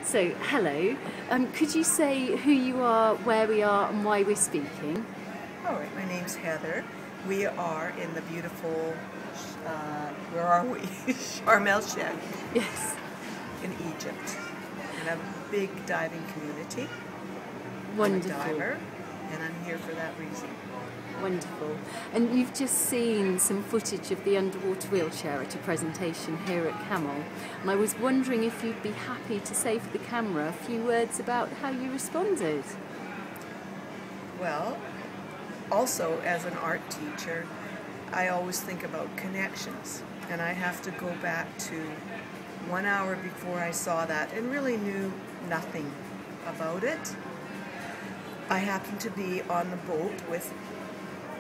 So, hello. Could you say who you are, where we are, and why we're speaking? All right, my name's Heather. We are in the beautiful, where are we? Sharm El Sheik Yes. in Egypt. And a big diving community. Wonderful. I'm a diver, and I'm here for that reason. Wonderful. And you've just seen some footage of the underwater wheelchair at a presentation here at Camel. And I was wondering if you'd be happy to say for the camera a few words about how you responded. Well, also as an art teacher, I always think about connections. And I have to go back to 1 hour before I saw that and really knew nothing about it. I happened to be on the boat with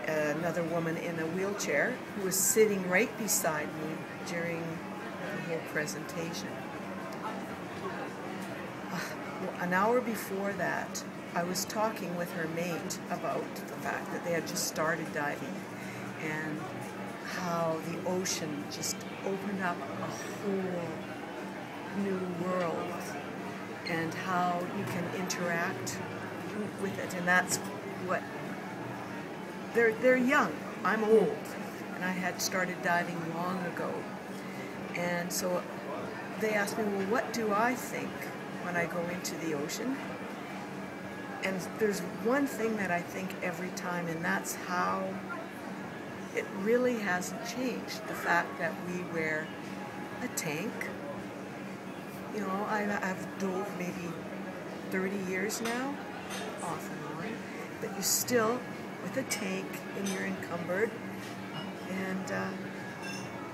another woman in a wheelchair who was sitting right beside me during the whole presentation. An hour before that, I was talking with her mate about the fact that they had just started diving and how the ocean just opened up a whole new world and how you can interact with it, and that's what they're young. I'm old, and I had started diving long ago, and so they asked me, well, what do I think when I go into the ocean? And there's one thing that I think every time, and that's how it really hasn't changed. The fact that we wear a tank. You know, I've dove maybe 30 years now, off and on, but you still, with a tank, and you're encumbered. And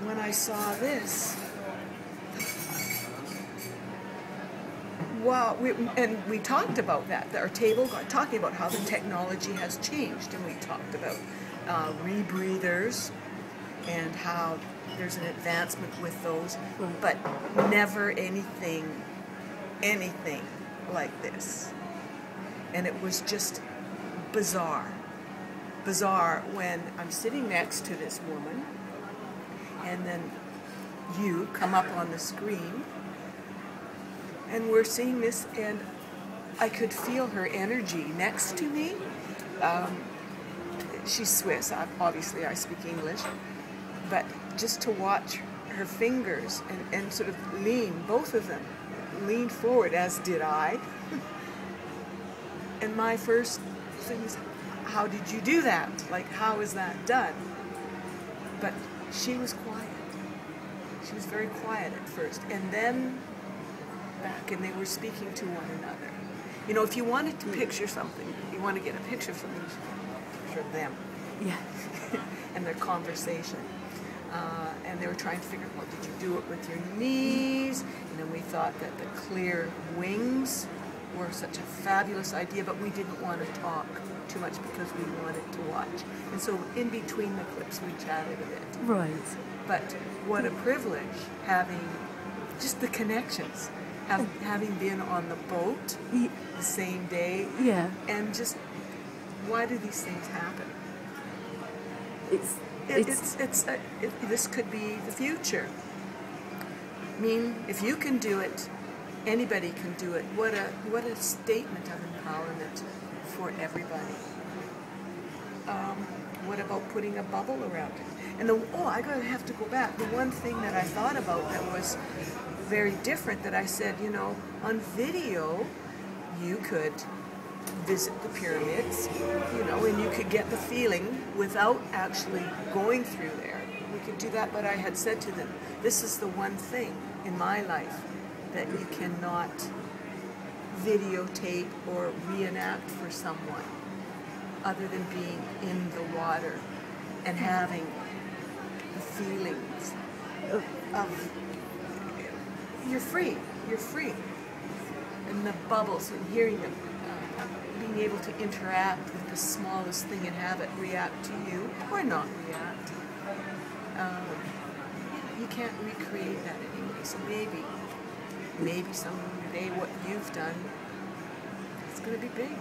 when I saw this, wow, we talked about that. Our table got talking about how the technology has changed, and we talked about rebreathers and how there's an advancement with those, but never anything like this. And it was just bizarre when I'm sitting next to this woman, and then you come up on the screen, and we're seeing this, and I could feel her energy next to me. She's Swiss, obviously I speak English, but just to watch her fingers and sort of both of them leaned forward, as did I. And my first thing is, how did you do that? Like, how is that done? But she was quiet. She was very quiet at first. And then back, and they were speaking to one another. You know, if you wanted to picture something, you want to get a picture of something, for them. Yeah. And their conversation. And they were trying to figure out, well, did you do it with your knees? And then we thought that the clear wings were such a fabulous idea, but we didn't want to talk too much because we wanted to watch. And so in between the clips, we chatted a bit. Right. But what a privilege having just the connections, having been on the boat the same day. Yeah. And just, why do these things happen? This could be the future. I mean, if you can do it, anybody can do it. What a statement of empowerment for everybody. What about putting a bubble around it? And I have to go back. The one thing that I thought about that was very different, that I said, you know, on video, you could visit the pyramids, you know, and you could get the feeling without actually going through there. We could do that, but I had said to them, this is the one thing in my life that you cannot videotape or reenact for someone other than being in the water and having the feelings of you're free, and the bubbles and hearing them, being able to interact with the smallest thing and have it react to you or not react. You can't recreate that anyway, so maybe someday what you've done, it's going to be big.